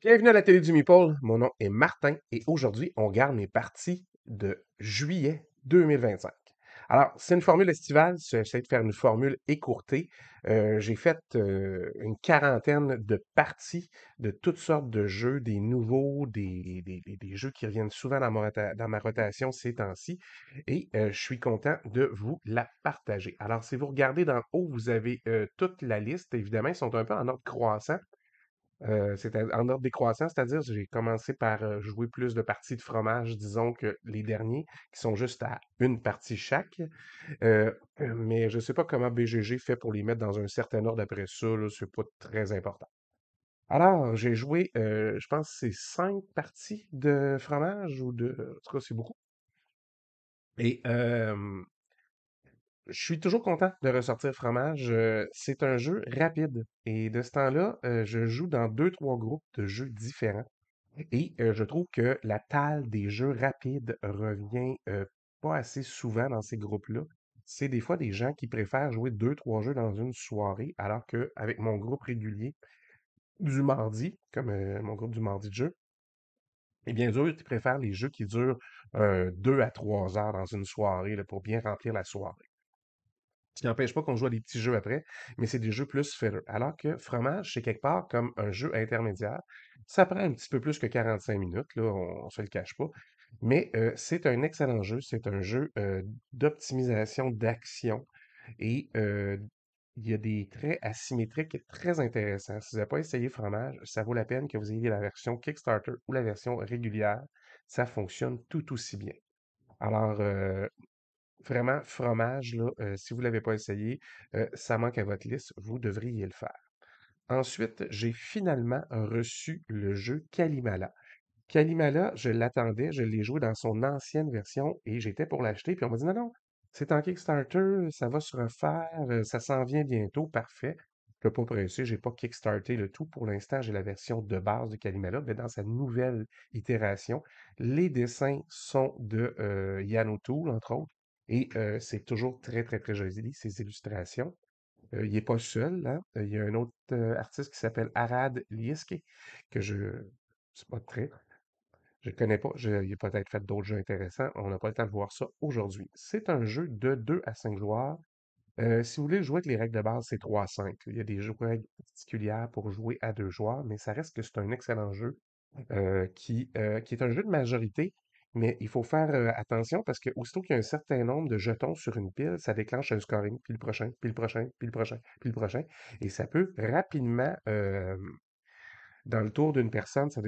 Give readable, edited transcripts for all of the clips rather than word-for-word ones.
Bienvenue à la télé du Meeple. Mon nom est Martin et aujourd'hui, on garde mes parties de juillet 2025. Alors, c'est une formule estivale. J'essaie de faire une formule écourtée. J'ai fait une quarantaine de parties de toutes sortes de jeux, des nouveaux, des jeux qui reviennent souvent dans ma rotation ces temps-ci. Et je suis content de vous la partager. Alors, si vous regardez d'en haut, vous avez toute la liste. Évidemment, ils sont un peu en ordre croissant. En ordre décroissant, c'est-à-dire j'ai commencé par jouer plus de parties de fromage, disons, que les derniers, qui sont juste à une partie chaque. Mais je ne sais pas comment BGG fait pour les mettre dans un certain ordre après ça, là, c'est pas très important. Alors, j'ai joué, je pense, que c'est 5 parties de fromage ou de. En tout cas, c'est beaucoup. Et je suis toujours content de ressortir fromage. C'est un jeu rapide. Et de ce temps-là, je joue dans deux, trois groupes de jeux différents. Et je trouve que la taille des jeux rapides revient pas assez souvent dans ces groupes-là. C'est des fois des gens qui préfèrent jouer deux, trois jeux dans une soirée, alors qu'avec mon groupe régulier du mardi, comme mon groupe du mardi de jeu, eh bien sûr, ils préfèrent les jeux qui durent 2 à 3 heures dans une soirée là, pour bien remplir la soirée. Ce qui n'empêche pas qu'on joue à des petits jeux après, mais c'est des jeux plus fillers. Alors que Fromage, c'est quelque part comme un jeu intermédiaire. Ça prend un petit peu plus que 45 minutes, là, on se le cache pas. Mais c'est un excellent jeu. C'est un jeu d'optimisation d'action. Et il y a des traits asymétriques très intéressants. Si vous n'avez pas essayé Fromage, ça vaut la peine que vous ayez la version Kickstarter ou la version régulière. Ça fonctionne tout aussi bien. Alors, vraiment, fromage, là, si vous ne l'avez pas essayé, ça manque à votre liste, vous devriez le faire. Ensuite, j'ai finalement reçu le jeu Kalimala. Kalimala, je l'attendais, je l'ai joué dans son ancienne version et j'étais pour l'acheter, puis on m'a dit non, non, c'est en Kickstarter, ça va se refaire, ça s'en vient bientôt, parfait. Je ne peux pas presser, j'ai pas kickstarté le tout. Pour l'instant, j'ai la version de base de Kalimala, mais dans sa nouvelle itération, les dessins sont de Yann O'Toole, entre autres, et c'est toujours très, très, très joli, ces illustrations. Il n'est pas seul, hein. Il y a un autre artiste qui s'appelle Arad Lieske, que je. C'est pas très. Je connais pas. Il a peut-être fait d'autres jeux intéressants. On n'a pas le temps de voir ça aujourd'hui. C'est un jeu de 2 à 5 joueurs. Si vous voulez le jouer avec les règles de base, c'est 3 à 5. Il y a des règles particulières pour jouer à 2 joueurs, mais ça reste que c'est un excellent jeu qui est un jeu de majorité, mais il faut faire attention parce que aussitôt qu'il y a un certain nombre de jetons sur une pile, ça déclenche un scoring, puis le prochain, puis le prochain, puis le prochain, puis le prochain. Et ça peut rapidement, dans le tour d'une personne, ça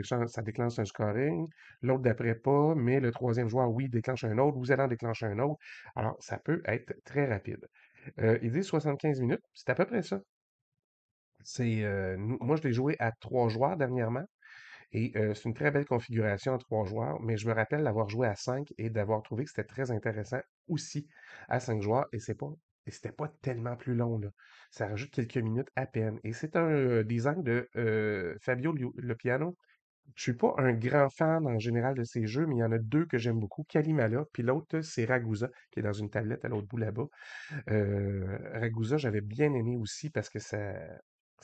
déclenche un scoring, l'autre d'après pas, mais le troisième joueur, oui, déclenche un autre, vous allez en déclencher un autre. Alors, ça peut être très rapide. Il dit 75 minutes, c'est à peu près ça. Moi, je l'ai joué à 3 joueurs dernièrement. Et c'est une très belle configuration à 3 joueurs, mais je me rappelle l'avoir joué à 5 et d'avoir trouvé que c'était très intéressant aussi à 5 joueurs. Et c'était pas tellement plus long, là. Ça rajoute quelques minutes à peine. Et c'est un design de Fabio Lupiano. Je suis pas un grand fan en général de ces jeux, mais il y en a deux que j'aime beaucoup. Kalimala, puis l'autre, c'est Ragusa, qui est dans une tablette à l'autre bout là-bas. Ragusa, j'avais bien aimé aussi parce que c'est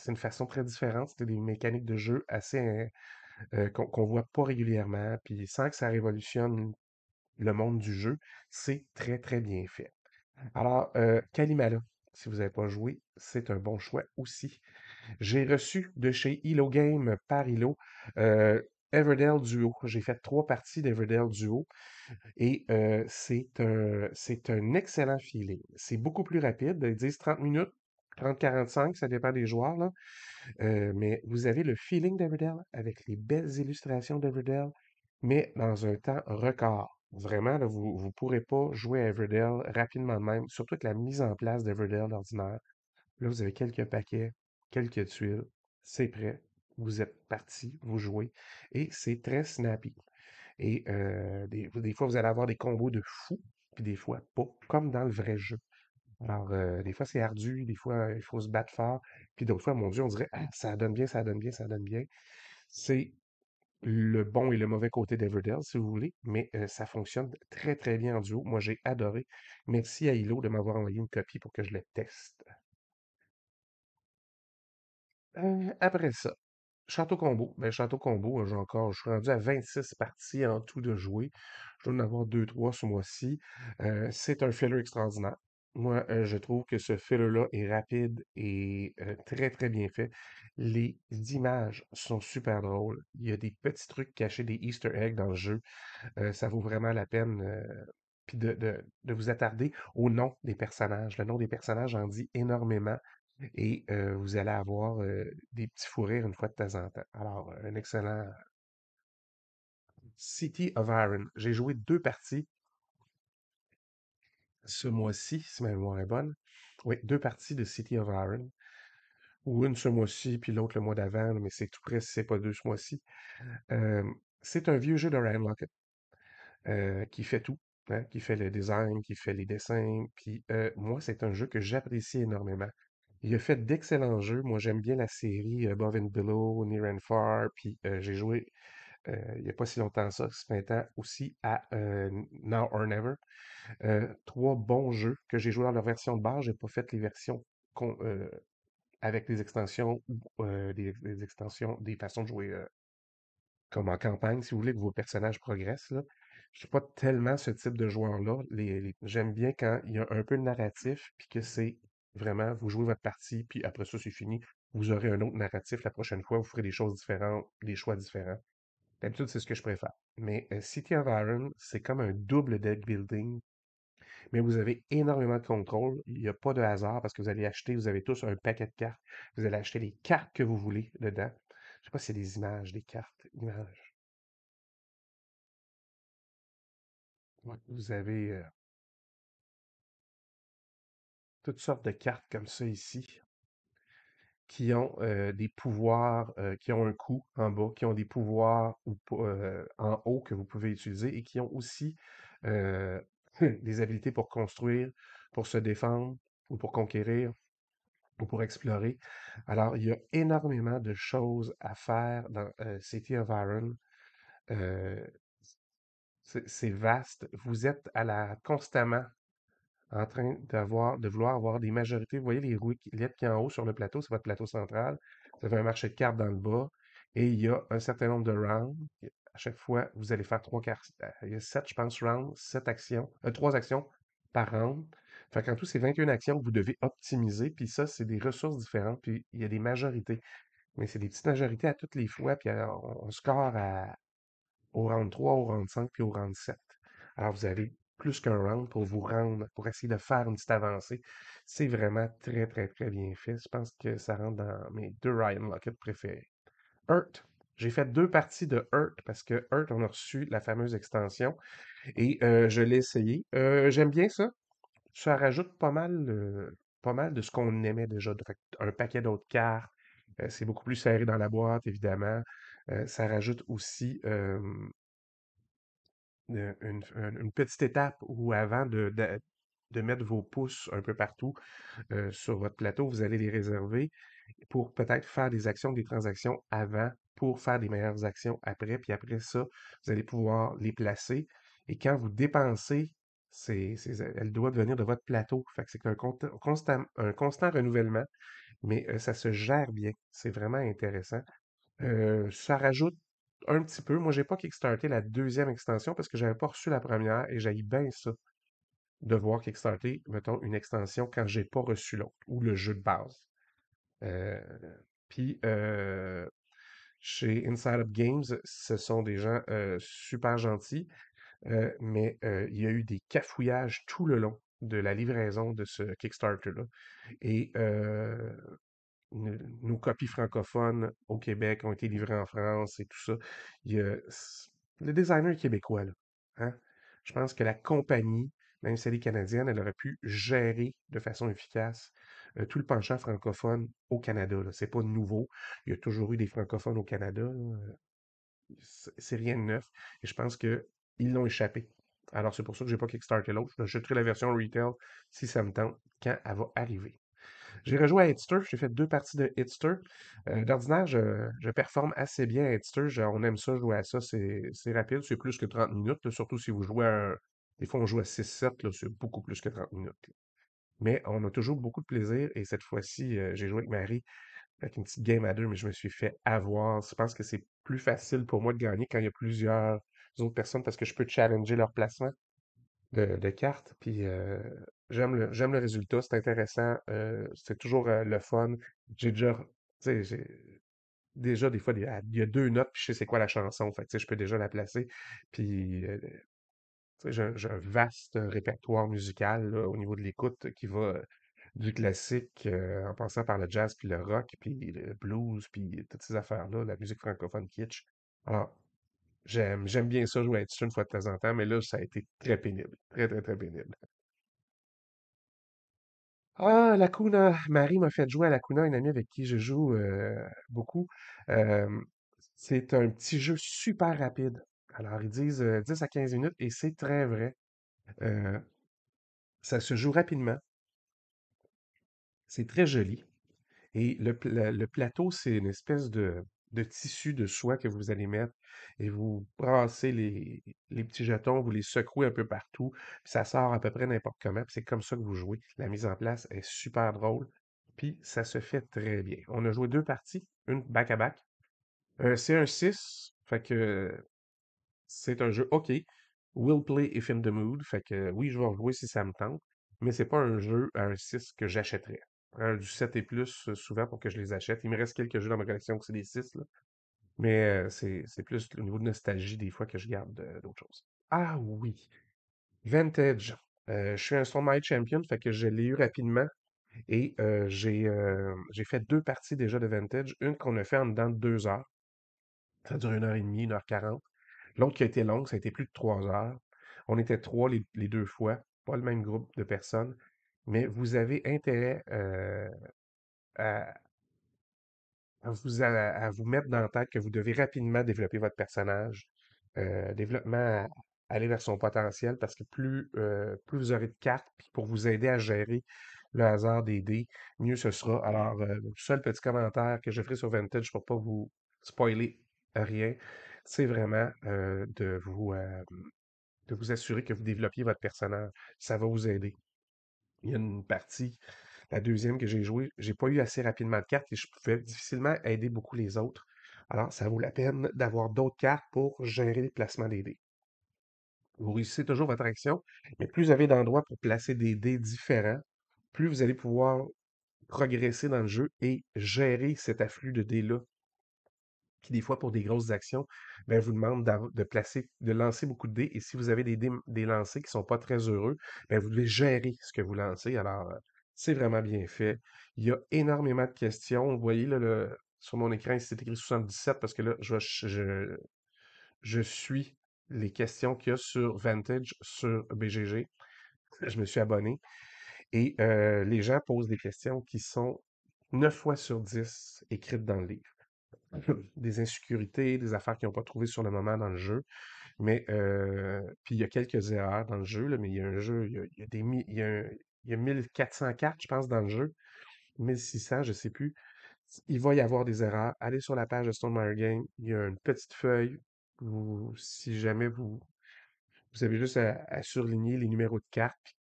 une façon très différente. C'était des mécaniques de jeu assez qu'on voit pas régulièrement, puis sans que ça révolutionne le monde du jeu, c'est très, très bien fait. Alors, Kalimala, si vous n'avez pas joué, c'est un bon choix aussi. J'ai reçu de chez Elo Game par Elo Everdell Duo. J'ai fait 3 parties d'Everdell Duo et c'est un excellent feeling. C'est beaucoup plus rapide. Ils disent 30 minutes, 30-45, ça dépend des joueurs, là. Mais vous avez le feeling d'Everdell avec les belles illustrations d'Everdell, mais dans un temps record. Vraiment, là, vous ne pourrez pas jouer à Everdell rapidement de même, surtout avec la mise en place d'Everdell ordinaire. Là, vous avez quelques paquets, quelques tuiles, c'est prêt. Vous êtes parti, vous jouez, et c'est très snappy. Et des fois, vous allez avoir des combos de fou, puis des fois pas, comme dans le vrai jeu. Alors, des fois, c'est ardu, des fois, il faut se battre fort, puis d'autres fois, mon Dieu, on dirait, ah, ça donne bien, ça donne bien, ça donne bien. C'est le bon et le mauvais côté d'Everdell, si vous voulez, mais ça fonctionne très, très bien en duo. Moi, j'ai adoré. Merci à Hilo de m'avoir envoyé une copie pour que je le teste. Après ça. Château Combo. Ben, Château Combo, je suis rendu à 26 parties en tout de jouer. Je dois en avoir deux, trois ce mois-ci. C'est un filler extraordinaire. Moi, je trouve que ce filler-là est rapide et très, très bien fait. Les images sont super drôles. Il y a des petits trucs cachés, des Easter eggs dans le jeu. Ça vaut vraiment la peine. Puis de vous attarder au nom des personnages. Le nom des personnages en dit énormément et vous allez avoir des petits fous rires une fois de temps en temps. Alors, un excellent City of Iron. J'ai joué deux parties ce mois-ci, si ma mémoire est bonne. Oui, deux parties de City of Iron. Ou une ce mois-ci, puis l'autre le mois d'avant, mais c'est tout près si c'est pas deux ce mois-ci. Euh, c'est un vieux jeu de Ryan Lockett qui fait tout, hein, qui fait le design, qui fait les dessins. Puis moi, c'est un jeu que j'apprécie énormément. Il a fait d'excellents jeux. Moi, j'aime bien la série Above and Below, Near and Far. Puis j'ai joué il n'y a pas si longtemps ça, ce printemps, aussi à Now or Never. Trois bons jeux que j'ai joués dans leur version de base. J'ai pas fait les versions avec des extensions ou des extensions, des façons de jouer comme en campagne, si vous voulez, que vos personnages progressent, là. Je suis pas tellement ce type de joueur-là. J'aime bien quand il y a un peu de narratif, puis que c'est vraiment, vous jouez votre partie, puis après ça, c'est fini. Vous aurez un autre narratif la prochaine fois, vous ferez des choses différentes, des choix différents. D'habitude, c'est ce que je préfère. Mais City of Iron, c'est comme un double deck building, mais vous avez énormément de contrôle. Il n'y a pas de hasard parce que vous allez acheter, vous avez tous un paquet de cartes. Vous allez acheter les cartes que vous voulez dedans. Je sais pas si c'est des images, des cartes, images. Ouais, vous avez toutes sortes de cartes comme ça ici qui ont des pouvoirs, qui ont un coût en bas, qui ont des pouvoirs en haut que vous pouvez utiliser et qui ont aussi euh, des habilités pour construire, pour se défendre ou pour conquérir ou pour explorer. Alors, il y a énormément de choses à faire dans City of Iron. Euh, c'est vaste. Vous êtes constamment en train de vouloir avoir des majorités. Vous voyez les roulettes qui sont en haut sur le plateau, c'est votre plateau central. Vous avez un marché de cartes dans le bas et il y a un certain nombre de rounds. À chaque fois, vous allez faire trois cartes. Il y a sept, je pense, rounds, sept actions, trois actions par round. Fait qu'en tout, c'est 21 actions que vous devez optimiser. Puis ça, c'est des ressources différentes. Puis il y a des majorités. Mais c'est des petites majorités à toutes les fois. Puis on score au round 3, au round 5, puis au round 7. Alors, vous avez plus qu'un round pour vous rendre, pour essayer de faire une petite avancée. C'est vraiment très, très, très bien fait. Je pense que ça rentre dans mes deux Ryan Lockett préférés. Earth. J'ai fait deux parties de Earth parce que Earth, on a reçu la fameuse extension et je l'ai essayé. J'aime bien ça. Ça rajoute pas mal de ce qu'on aimait déjà. Fait un paquet d'autres cartes. C'est beaucoup plus serré dans la boîte, évidemment. Ça rajoute aussi une petite étape où avant de mettre vos pouces un peu partout sur votre plateau, vous allez les réserver pour peut-être faire des actions, des transactions avant pour faire des meilleures actions après. Puis après ça, vous allez pouvoir les placer. Et quand vous dépensez, elles doivent venir de votre plateau. Fait que c'est un constant renouvellement, mais ça se gère bien. C'est vraiment intéressant. Ça rajoute un petit peu. Moi, j'ai pas kickstarté la deuxième extension parce que j'avais pas reçu la première et j'ai bien ça de voir kickstarter, mettons, une extension quand j'ai pas reçu l'autre ou le jeu de base. Euh, Puis chez Inside Up Games, ce sont des gens super gentils, mais il y a eu des cafouillages tout le long de la livraison de ce Kickstarter-là. Et nos copies francophones au Québec ont été livrées en France et tout ça. Il y a, le designer est québécois, là. Hein? Je pense que la compagnie, même si elle est canadienne, elle aurait pu gérer de façon efficace tout le penchant francophone au Canada. Là. C'est pas nouveau. Il y a toujours eu des francophones au Canada. Là. C'est rien de neuf. Et je pense que ils l'ont échappé. Alors c'est pour ça que j'ai pas kickstarté l'autre. Je jeterai la version retail si ça me tente quand elle va arriver. J'ai rejoué à Hitster, j'ai fait deux parties de Hitster. D'ordinaire, je performe assez bien à Hitster. On aime ça, jouer à ça, c'est rapide, c'est plus que 30 minutes, là, surtout si vous jouez des fois on joue à 6-7, là, c'est beaucoup plus que 30 minutes. Là. Mais on a toujours beaucoup de plaisir et cette fois-ci, j'ai joué avec Marie. avec une petite game à deux, mais je me suis fait avoir. Je pense que c'est plus facile pour moi de gagner quand il y a plusieurs autres personnes parce que je peux challenger leur placement de cartes. Puis j'aime le résultat, c'est intéressant, c'est toujours le fun. J'ai déjà, tu sais, j'ai déjà des fois, il y a deux notes, puis je sais c'est quoi la chanson. Fait que, tu sais, je peux déjà la placer. Puis tu sais, j'ai un vaste répertoire musical là, au niveau de l'écoute qui va du classique en passant par le jazz, puis le rock, puis le blues, puis toutes ces affaires-là, la musique francophone kitsch. Alors, j'aime bien ça jouer à dessus une fois de temps en temps, mais là, ça a été très pénible. Très, très, très pénible. Ah, la Kuna. Marie m'a fait jouer à la Kuna, une amie avec qui je joue beaucoup. Euh, c'est un petit jeu super rapide. Alors, ils disent 10 à 15 minutes et c'est très vrai. Euh, Ça se joue rapidement. C'est très joli. Et le plateau, c'est une espèce de tissu de soie que vous allez mettre et vous brassez les petits jetons, vous les secouez un peu partout, puis ça sort à peu près n'importe comment, puis c'est comme ça que vous jouez. La mise en place est super drôle, puis ça se fait très bien. On a joué deux parties, une back-à-back. C'est un 6, fait que c'est un jeu OK. Will play if in the mood. Fait que oui, je vais rejouer si ça me tente. Mais c'est pas un jeu à un 6 que j'achèterais. Un du 7 et plus, souvent pour que je les achète. Il me reste quelques jeux dans ma collection que c'est des 6 là. Mais c'est plus au niveau de nostalgie des fois que je garde d'autres choses. Ah oui, Vintage. Je suis un Stone My Champion, fait que je l'ai eu rapidement. Et j'ai fait deux parties déjà de Vintage. Une qu'on a fait en dedans de 2 heures. Ça dure 1 heure et demie, 1 heure 40. L'autre qui a été longue, ça a été plus de 3 heures. On était trois les deux fois, pas le même groupe de personnes, mais vous avez intérêt à, à vous mettre dans la tête que vous devez rapidement développer votre personnage. Développement aller vers son potentiel parce que plus vous aurez de cartes puis pour vous aider à gérer le hasard des dés, mieux ce sera. Alors, seul petit commentaire que je ferai sur Vintage pour pas vous spoiler rien, c'est vraiment de vous assurer que vous développiez votre personnage. Ça va vous aider. Il y a une partie, la deuxième que j'ai jouée, j'ai pas eu assez rapidement de cartes et je pouvais difficilement aider beaucoup les autres. Alors, ça vaut la peine d'avoir d'autres cartes pour gérer le placement des dés. Vous réussissez toujours votre action, mais plus vous avez d'endroits pour placer des dés différents, plus vous allez pouvoir progresser dans le jeu et gérer cet afflux de dés-là qui des fois pour des grosses actions, ben, vous demande de placer, de lancer beaucoup de dés. Et si vous avez des lancers qui sont pas très heureux, ben, vous devez gérer ce que vous lancez. Alors, c'est vraiment bien fait. Il y a énormément de questions. Vous voyez là, sur mon écran, ici, c'est écrit 77 parce que là, je suis les questions qu'il y a sur Vantage, sur BGG. Je me suis abonné. Et les gens posent des questions qui sont 9 fois sur 10 écrites dans le livre. Des insécurités, des affaires qu'ils n'ont pas trouvées sur le moment dans le jeu. Mais puis il y a quelques erreurs dans le jeu, là, mais il y a un jeu, il y a des il y a 1400 cartes, je pense, dans le jeu. 1600, je sais plus. Il va y avoir des erreurs. Allez sur la page de Stone Stonemaier Game, il y a une petite feuille. Si jamais vous avez juste à surligner les numéros de cartes,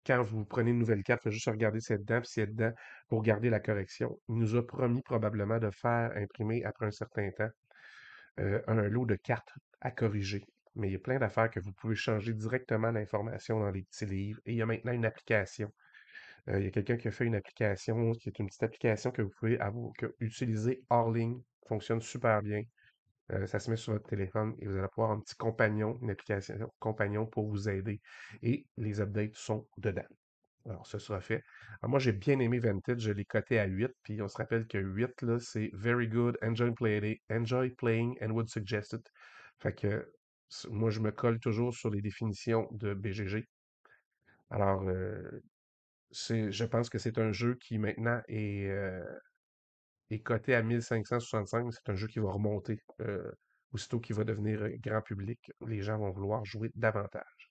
quand vous prenez une nouvelle carte, il faut juste regarder si elle est dedans, puis si elle est dedans, pour garder la correction. Il nous a promis probablement de faire imprimer après un certain temps un lot de cartes à corriger. Mais il y a plein d'affaires que vous pouvez changer directement l'information dans les petits livres. Et il y a maintenant une application. Il y a quelqu'un qui a fait une application, qui est une petite application que vous pouvez utiliser hors ligne. Fonctionne super bien. Ça se met sur votre téléphone et vous allez pouvoir un petit compagnon, une application compagnon pour vous aider. Et les updates sont dedans. Alors, ce sera fait. Alors, moi, j'ai bien aimé Vintage. Je l'ai coté à 8. Puis, on se rappelle que 8, là, c'est very good, enjoy playing and would suggest it. Fait que moi, je me colle toujours sur les définitions de BGG. Alors, je pense que c'est un jeu qui maintenant est coté à 1565. Mais c'est un jeu qui va remonter aussitôt qu'il va devenir grand public. Les gens vont vouloir jouer davantage.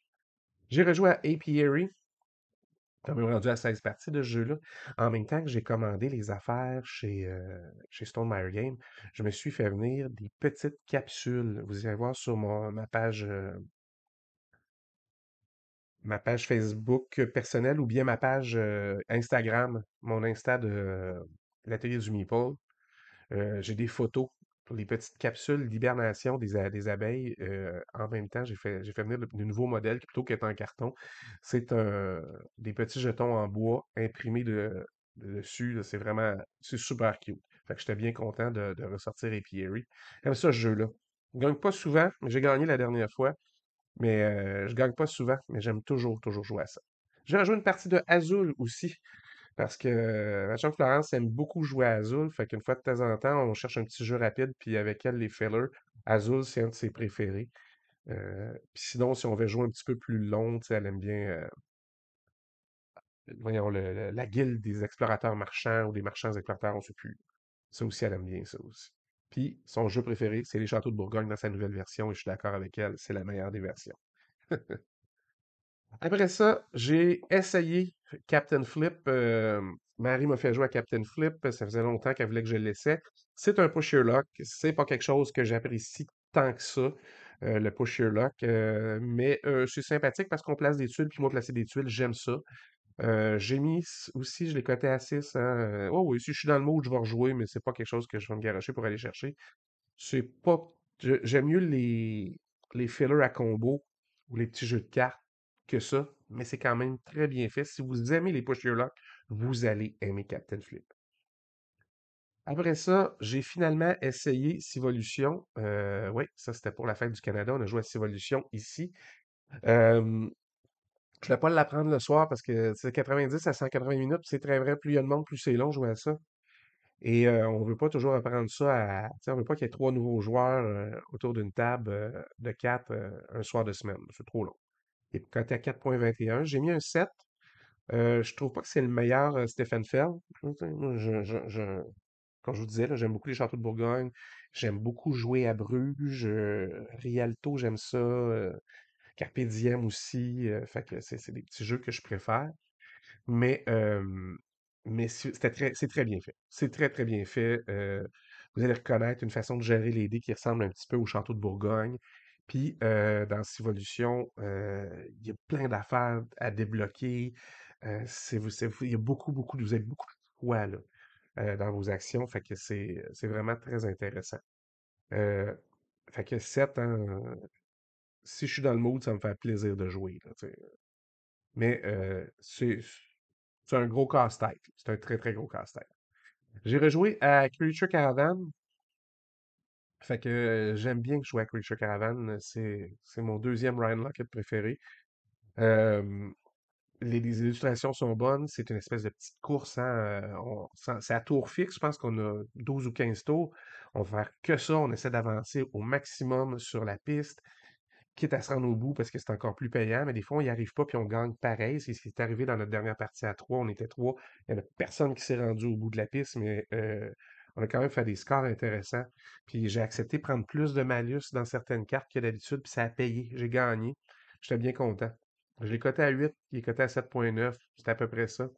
J'ai rejoué à Apiary. Quand même rendu à 16 parties de ce jeu-là. En même temps que j'ai commandé les affaires chez Stone Stonemaier Game, je me suis fait venir des petites capsules. Vous irez voir sur ma page Facebook personnelle ou bien ma page Instagram, mon Insta l'atelier du Meeple. J'ai des photos pour les petites capsules d'hibernation des abeilles. En même temps, j'ai fait venir de nouveaux modèles qui, plutôt qu'être en carton. C'est des petits jetons en bois imprimés dessus, là. C'est super cute. Fait que j'étais bien content de ressortir Apiary. J'aime ça, ce jeu-là. Je gagne pas souvent, mais j'ai gagné la dernière fois. Mais je gagne pas souvent, mais j'aime toujours, toujours jouer à ça. J'ai rejoué une partie de Azul aussi. Parce que ma chum Florence aime beaucoup jouer à Azul, fait qu'une fois de temps en temps, on cherche un petit jeu rapide, puis avec elle, les fillers, Azul, c'est un de ses préférés. Puis sinon, si on veut jouer un petit peu plus long, tu sais, elle aime bien, voyons, la guilde des explorateurs marchands ou des marchands explorateurs, on sait plus. Ça aussi, elle aime bien ça aussi. Puis son jeu préféré, c'est les Châteaux de Bourgogne dans sa nouvelle version, et je suis d'accord avec elle, c'est la meilleure des versions. Après ça, j'ai essayé Captain Flip. Marie m'a fait jouer à Captain Flip. Ça faisait longtemps qu'elle voulait que je le laissais. C'est un push your luck. C'est pas quelque chose que j'apprécie tant que ça, le push your luck. Mais c'est sympathique parce qu'on place des tuiles, puis moi, placer des tuiles, j'aime ça. J'ai mis aussi, je l'ai coté à 6. Hein. Oh oui, si je suis dans le mood, je vais rejouer, mais c'est pas quelque chose que je vais me garocher pour aller chercher. C'est pas. J'aime mieux les fillers à combo ou les petits jeux de cartes que ça, mais c'est quand même très bien fait. Si vous aimez les push your luck, vous allez aimer Captain Flip. Après ça, j'ai finalement essayé Civolution. Oui, ça c'était pour la fête du Canada. On a joué à Civolution ici. Euh, je ne vais pas l'apprendre le soir parce que c'est 90 à 180 minutes. C'est très vrai. Plus il y a de monde, plus c'est long jouer à ça. Et on veut pas toujours apprendre ça à. Tu sais, on veut pas qu'il y ait trois nouveaux joueurs autour d'une table de quatre un soir de semaine. C'est trop long. Et quand tu es à 4.21, j'ai mis un 7. Je trouve pas que c'est le meilleur Stephen Feld. Tu sais, moi, comme je vous disais, là, j'aime beaucoup les châteaux de Bourgogne. J'aime beaucoup jouer à Bruges. Rialto, j'aime ça. Carpe Diem aussi. Fait que c'est des petits jeux que je préfère. Mais, c'est très bien fait. C'est très, très bien fait. Vous allez reconnaître une façon de gérer les dés qui ressemble un petit peu au château de Bourgogne. Puis, dans Civolution, il y a plein d'affaires à débloquer. Il y a beaucoup, beaucoup, vous avez beaucoup de choix là, dans vos actions. Fait que c'est vraiment très intéressant. Euh, fait que 7, hein, si je suis dans le mood, ça me fait plaisir de jouer, là, tu sais. Mais c'est un gros casse-tête. C'est un très, très gros casse-tête. J'ai rejoué à Creature Caravan. Fait que j'aime bien jouer à Creature Caravan. C'est mon deuxième Ryan Lockett préféré. Euh, les illustrations sont bonnes. C'est une espèce de petite course. Hein, c'est à tour fixe. Je pense qu'on a 12 ou 15 tours. On va faire que ça. On essaie d'avancer au maximum sur la piste, quitte à se rendre au bout parce que c'est encore plus payant, mais des fois, on n'y arrive pas puis on gagne pareil. C'est ce qui est arrivé dans notre dernière partie à 3. On était 3. Il n'y en a personne qui s'est rendu au bout de la piste, mais on a quand même fait des scores intéressants. Puis j'ai accepté de prendre plus de malus dans certaines cartes que d'habitude, puis ça a payé. J'ai gagné. J'étais bien content. Je l'ai coté à 8, il est coté à 7.9. C'était à peu près ça.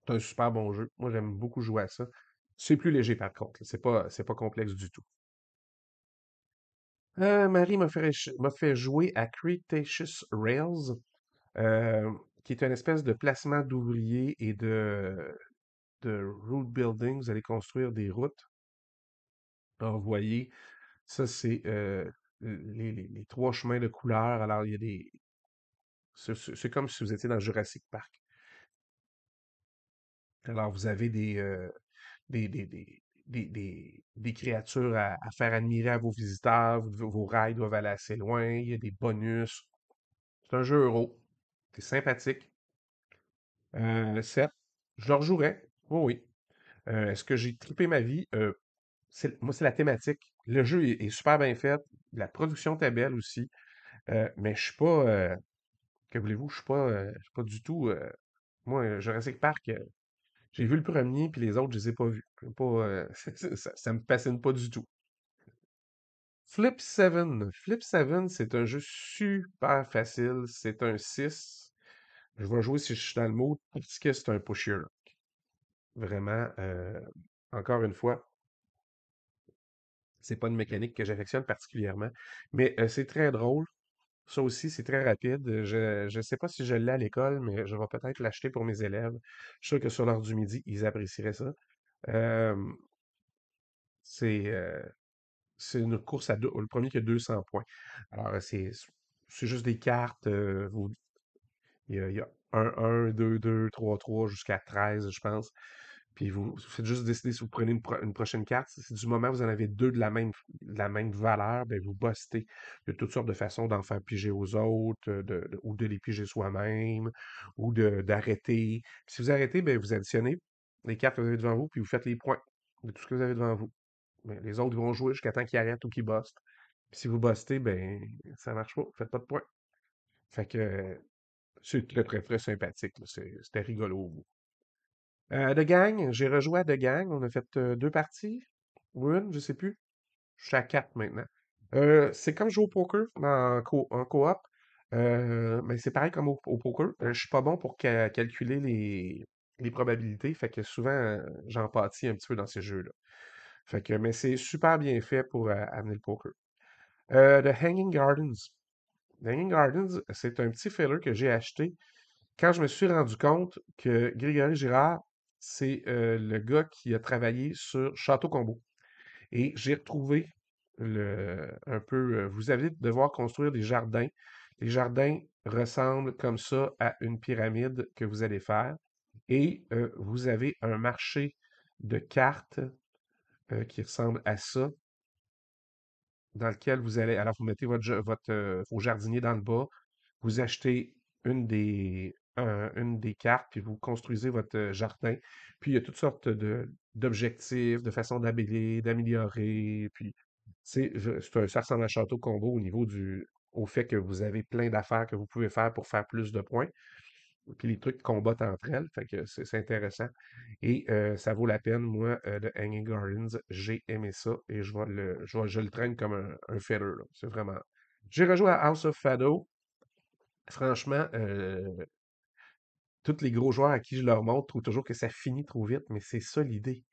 C'est un super bon jeu. Moi, j'aime beaucoup jouer à ça. C'est plus léger par contre. C'est pas complexe du tout. Marie m'a fait jouer à Cretaceous Rails, euh, qui est une espèce de placement d'ouvriers et de route building. Vous allez construire des routes. Alors, vous voyez, ça, c'est les trois chemins de couleur. Alors, il y a des. C'est comme si vous étiez dans Jurassic Park. Alors, vous avez des, des, des, des créatures à faire admirer à vos visiteurs. Vos rails doivent aller assez loin. Il y a des bonus. C'est un jeu euro. C'est sympathique. 7. Je le rejouerais. Oui, oui. Est-ce que j'ai trippé ma vie? Moi, c'est la thématique. Le jeu est super bien fait. La production est belle aussi. Mais je suis pas. Que voulez-vous? Je suis pas du tout. Moi, Jurassic Park, j'ai vu le premier, puis les autres, je les ai pas vus. Pas, ça me fascine pas du tout. Flip 7. Flip 7, c'est un jeu super facile. C'est un 6. Je vais jouer si je suis dans le mode parce que c'est un pusher. Vraiment, encore une fois, c'est pas une mécanique que j'affectionne particulièrement, mais c'est très drôle. Ça aussi, c'est très rapide. Je ne sais pas si je l'ai à l'école, mais je vais peut-être l'acheter pour mes élèves. Je suis sûr que sur l'heure du midi, ils apprécieraient ça. Euh, c'est c'est une course à deux, le premier qui a 200 points. Alors, c'est juste des cartes. Il y a 1, 2, 2, 3, 3 jusqu'à 13, je pense. Puis vous faites juste décider si vous prenez une prochaine carte. Si du moment où vous en avez deux de la même valeur, ben vous bustez. Il y a toutes sortes de façons d'en faire piger aux autres, ou de les piger soi-même, ou d'arrêter. Puis si vous arrêtez, ben vous additionnez les cartes que vous avez devant vous, puis vous faites les points de tout ce que vous avez devant vous. Ben, les autres vont jouer jusqu'à temps qu'ils arrêtent ou qu'ils bustent. Puis si vous bustez, ben ça marche pas. Vous faites pas de points. Fait que c'est très, très, très sympathique, là. C'était rigolo. De gang, j'ai rejoué à De gang. On a fait deux parties, ou une, je sais plus. Je suis à quatre maintenant. C'est comme jouer au poker en coop. Mais c'est pareil comme au poker. Je suis pas bon pour calculer les probabilités. Fait que souvent, j'en pâtis un petit peu dans ces jeux-là. Fait que, mais c'est super bien fait pour amener le poker. The Hanging Gardens. The Hanging Gardens, c'est un petit filler que j'ai acheté quand je me suis rendu compte que Grégory Girard, c'est le gars qui a travaillé sur Château Combo. Et j'ai retrouvé un peu, vous allez devoir construire des jardins. Les jardins ressemblent comme ça à une pyramide que vous allez faire. Et vous avez un marché de cartes qui ressemble à ça, dans lequel vous allez. Alors, vous mettez vos jardiniers dans le bas, vous achetez une des cartes, puis vous construisez votre jardin. Puis il y a toutes sortes d'objectifs, de façons d'améliorer. Puis ça ressemble à un château combo au fait que vous avez plein d'affaires que vous pouvez faire pour faire plus de points. Puis les trucs combattent entre elles, fait que c'est intéressant. Et ça vaut la peine, moi, de Hanging Gardens. J'ai aimé ça et je le traîne comme un feather, là. C'est vraiment. J'ai rejoué à House of Fado. Franchement, tous les gros joueurs à qui je leur montre trouvent toujours que ça finit trop vite, mais c'est ça l'idée.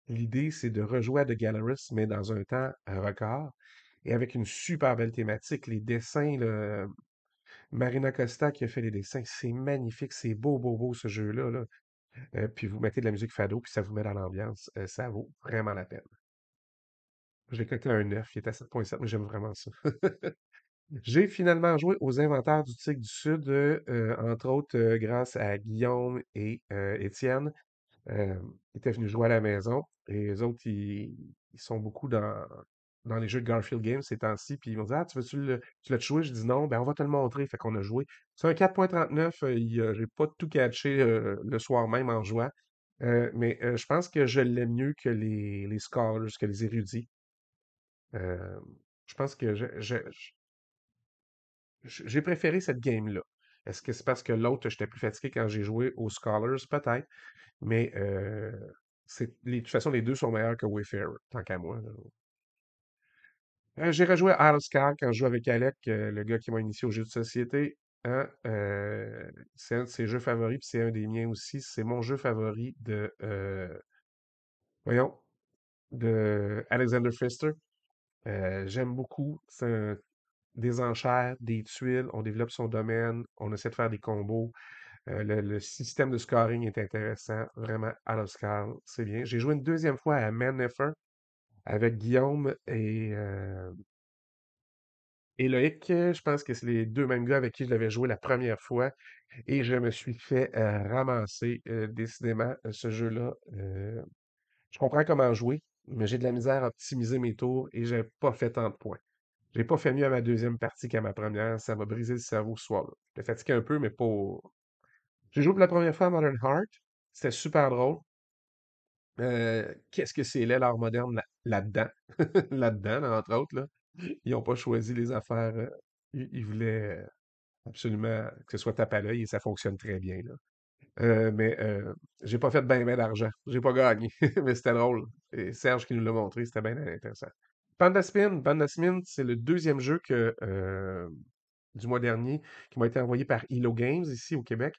L'idée, c'est de rejouer à The Gallerist, mais dans un temps record et avec une super belle thématique. Les dessins, là, Marina Costa qui a fait les dessins, c'est magnifique, c'est beau, beau, beau ce jeu-là, là. Puis vous mettez de la musique fado, puis ça vous met dans l'ambiance. Ça vaut vraiment la peine. J'ai coté un 9, il est à 7,7, mais j'aime vraiment ça. J'ai finalement joué aux Inventaires du Tigre du Sud, entre autres grâce à Guillaume et Étienne, qui étaient venus jouer à la maison. Et les autres, ils sont beaucoup dans les jeux de Garfield Games ces temps-ci. Puis ils m'ont dit: Ah, tu l'as joué? Je dis non, ben on va te le montrer. Fait qu'on a joué. C'est un 4,39. J'ai pas tout catché le soir même en jouant. Mais je pense que je l'aime mieux que les scholars, que les érudits. Euh, je pense que j'ai préféré cette game-là. Est-ce que c'est parce que l'autre, j'étais plus fatigué quand j'ai joué aux Scholars? Peut-être. Mais de toute façon, les deux sont meilleurs que Wayfarer, tant qu'à moi, là. J'ai rejoué à Scar quand je joue avec Alec, le gars qui m'a initié aux jeux de société. Hein, c'est un de ses jeux favoris, puis c'est un des miens aussi. C'est mon jeu favori voyons, de Alexander Pfister. J'aime beaucoup. Des enchères, des tuiles, on développe son domaine, on essaie de faire des combos. Le système de scoring est intéressant, vraiment à l'Oscar, c'est bien. J'ai joué une deuxième fois à Mannefer avec Guillaume et Loïc. Je pense que c'est les deux mêmes gars avec qui je l'avais joué la première fois et je me suis fait ramasser. Décidément, ce jeu-là, je comprends comment jouer, mais j'ai de la misère à optimiser mes tours et j'ai pas fait tant de points. J'ai pas fait mieux à ma deuxième partie qu'à ma première. Ça m'a brisé le cerveau ce soir-là. J'étais fatigué un peu, mais pas. J'ai joué pour la première fois à Modern Heart. C'était super drôle. Qu'est-ce que c'est laid l'art moderne là-dedans? Là-dedans, là, entre autres, là. Ils n'ont pas choisi les affaires. Ils voulaient absolument que ce soit tape à l'œil et ça fonctionne très bien, là. Mais j'ai pas fait bien d'argent. J'ai pas gagné. Mais c'était drôle. Et Serge qui nous l'a montré, c'était bien intéressant. Panda Spin, c'est le deuxième jeu du mois dernier qui m'a été envoyé par Elo Games ici au Québec.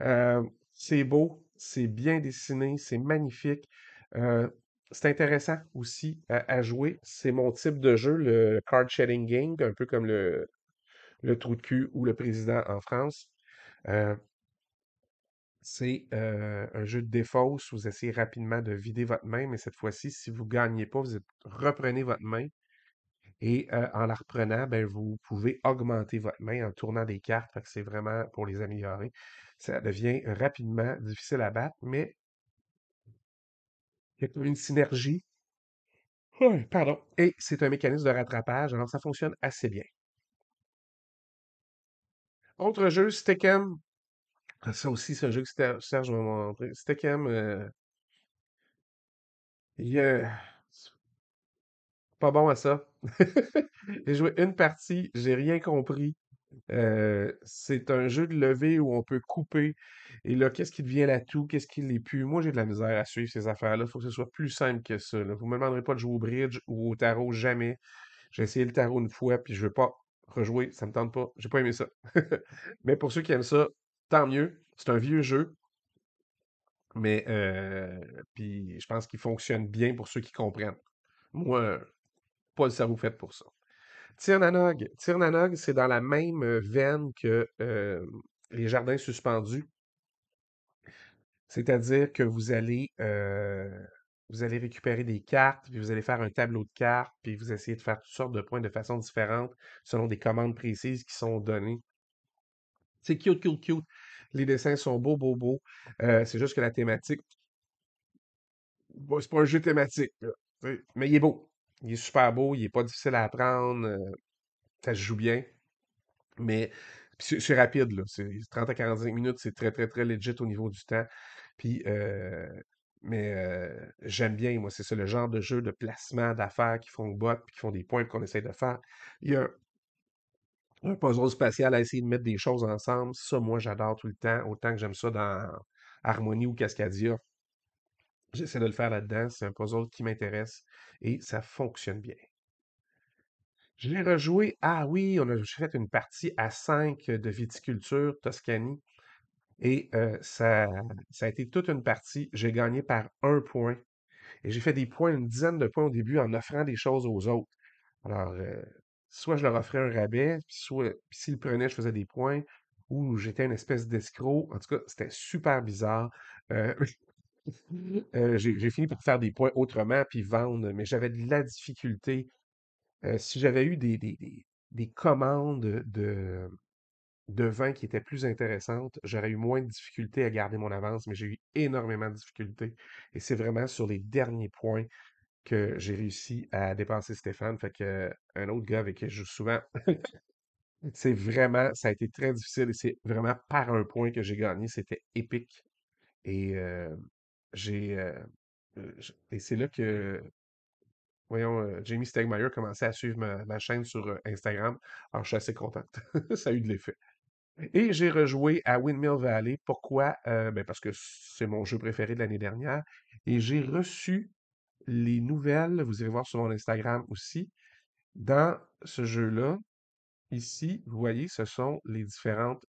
Euh, c'est beau, c'est bien dessiné, c'est magnifique. Euh, c'est intéressant aussi à jouer. C'est mon type de jeu, le card shedding game, un peu comme le trou de cul ou le président en France. Euh, C'est un jeu de défausse. Vous essayez rapidement de vider votre main, mais cette fois-ci, si vous ne gagnez pas, reprenez votre main et en la reprenant, ben, vous pouvez augmenter votre main en tournant des cartes. Fait que c'est vraiment pour les améliorer. Ça devient rapidement difficile à battre, mais il y a comme une synergie. Ouais, pardon. Et c'est un mécanisme de rattrapage, alors ça fonctionne assez bien. Autre jeu, Stekem. Ça aussi, c'est un jeu que Serge m'a montré. Stekem, c'est pas bon à ça. J'ai joué une partie, j'ai rien compris. C'est un jeu de levée où on peut couper. Et là, qu'est-ce qui devient l'atout, qu'est-ce qui l'est plus? Moi, j'ai de la misère à suivre ces affaires-là. Il faut que ce soit plus simple que ça, là. Vous me demanderez pas de jouer au bridge ou au tarot, jamais. J'ai essayé le tarot une fois, puis je veux pas rejouer, ça me tente pas. J'ai pas aimé ça. Mais pour ceux qui aiment ça, tant mieux. C'est un vieux jeu, mais puis je pense qu'il fonctionne bien pour ceux qui comprennent. Moi, pas le cerveau fait pour ça. Tirnanog. Tirnanog, c'est dans la même veine que les jardins suspendus. C'est-à-dire que vous allez récupérer des cartes, puis vous allez faire un tableau de cartes, puis vous essayez de faire toutes sortes de points de façon différente selon des commandes précises qui sont données. C'est cute, cute, cute. Les dessins sont beaux, beaux, beaux. C'est juste que la thématique, bon, c'est pas un jeu thématique, là, tu sais, mais il est beau. Il est super beau, il est pas difficile à apprendre, ça se joue bien. Mais puis c'est rapide, là. C'est 30 à 45 minutes, c'est très, très, très legit au niveau du temps. Puis, mais j'aime bien, moi, c'est ça, le genre de jeu de placement d'affaires qui font le bot, puis qui font des points qu'on essaie de faire. Il y a un puzzle spatial à essayer de mettre des choses ensemble. Ça, moi, j'adore tout le temps, autant que j'aime ça dans Harmonie ou Cascadia. J'essaie de le faire là-dedans. C'est un puzzle qui m'intéresse et ça fonctionne bien. J'ai rejoué. Ah oui, on a fait une partie à 5 de viticulture Toscanie. Et ça a été toute une partie. J'ai gagné par un point. Et j'ai fait des points, une dizaine de points au début en offrant des choses aux autres. Alors, soit je leur offrais un rabais, puis s'ils le prenaient, je faisais des points, ou j'étais une espèce d'escroc. En tout cas, c'était super bizarre. Euh, j'ai fini par faire des points autrement, puis vendre, mais j'avais de la difficulté. Si j'avais eu des commandes de vin qui étaient plus intéressantes, j'aurais eu moins de difficultés à garder mon avance, mais j'ai eu énormément de difficultés. Et c'est vraiment sur les derniers points que j'ai réussi à dépasser Stéphane. Fait que un autre gars avec qui je joue souvent, c'est vraiment, ça a été très difficile et c'est vraiment par un point que j'ai gagné. C'était épique. Et et c'est là que, voyons, Jamie Stegmaier commençait à suivre ma chaîne sur Instagram. Alors, je suis assez content. Ça a eu de l'effet. Et j'ai rejoué à Windmill Valley. Pourquoi? Ben parce que c'est mon jeu préféré de l'année dernière. Et j'ai reçu les nouvelles, vous irez voir sur mon Instagram aussi. Dans ce jeu-là, ici, vous voyez, ce sont les différentes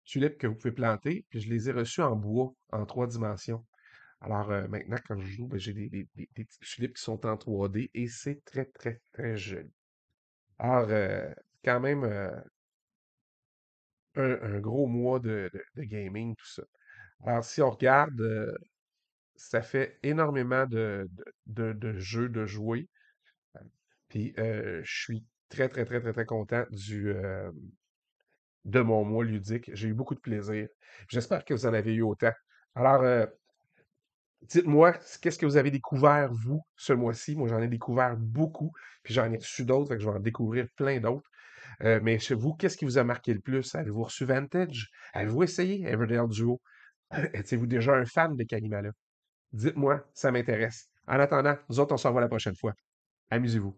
tulipes que vous pouvez planter. Puis je les ai reçues en bois, en 3 dimensions. Alors maintenant, quand je joue, ben, j'ai des petites tulipes qui sont en 3D et c'est très, très, très joli. Alors, quand même, un gros mois de gaming, tout ça. Alors, si on regarde, ça fait énormément de jeux de jouer. Puis, je suis très, très, très, très, très content de mon mois ludique. J'ai eu beaucoup de plaisir. J'espère que vous en avez eu autant. Alors, dites-moi, qu'est-ce que vous avez découvert, vous, ce mois-ci? Moi, j'en ai découvert beaucoup, puis j'en ai reçu d'autres, fait que je vais en découvrir plein d'autres. Mais chez vous, qu'est-ce qui vous a marqué le plus? Avez-vous reçu Vantage? Avez-vous essayé Everdale Duo? Étiez-vous déjà un fan de Kalimala? Dites-moi, ça m'intéresse. En attendant, nous autres, on se revoit la prochaine fois. Amusez-vous.